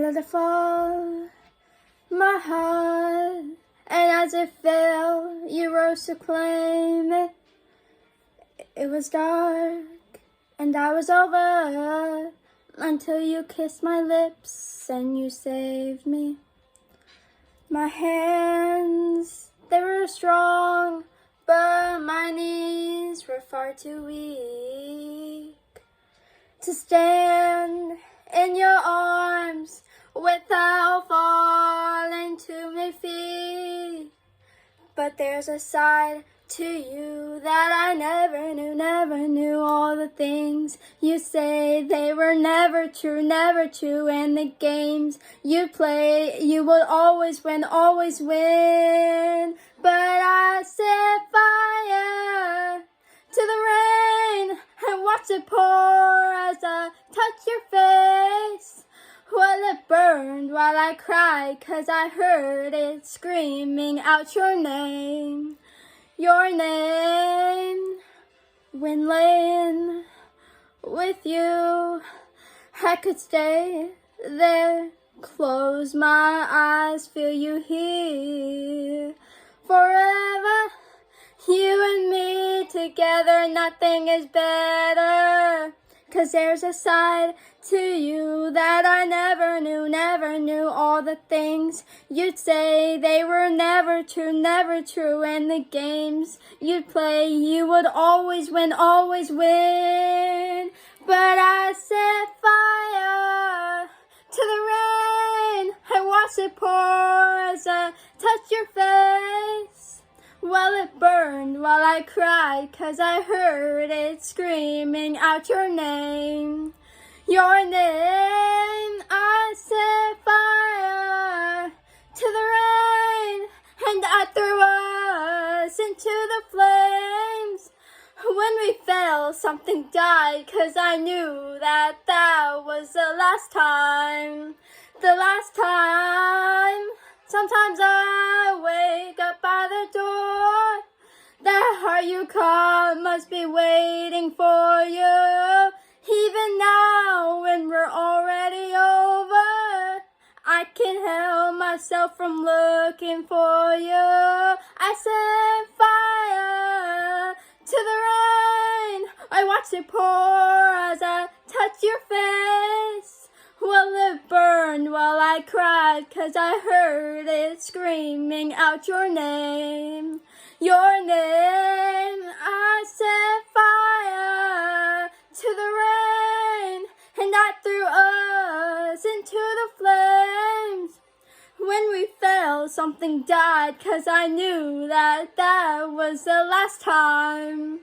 let it fall, my heart, and as it fell, you rose to claim it. It was dark, and I was over, until you kissed my lips, and you saved me. My hands, they were strong, but my knees were far too weak to stand in your arms without falling to my feet. But there's a side to you that I never knew. All the things you say, they were never true. And the games you play, you would always win. But I set fire to the rain and watch it pour as I touch your face. Well, it burned while I cried, 'cause I heard it screaming out your name. Your name. When laying with you, I could stay there, close my eyes, feel you here. Forever, you and me together, nothing is better. 'Cause there's a side to you that I never knew. All the things you'd say, they were never true. And the games you'd play, you would always win. But I set fire to the rain, I watched it pour as I touched your face. Well, it burned while I cried, 'cause I heard it screaming out your name. Your name. I set fire to the rain, and I threw us into the flames. When we fell, something died, 'cause I knew that was the last time. Sometimes I wake up by the door. That heart you caught must be waiting for you. Even now, when we're already over, I can't help myself from looking for you. I set fire to the rain, I watched it pour as I touched your face. Well, it burned while I cried, 'cause I heard it screaming out your name. Your name. I set fire to the rain, and I threw us into the flames. When we fell, something died, 'cause I knew that was the last time.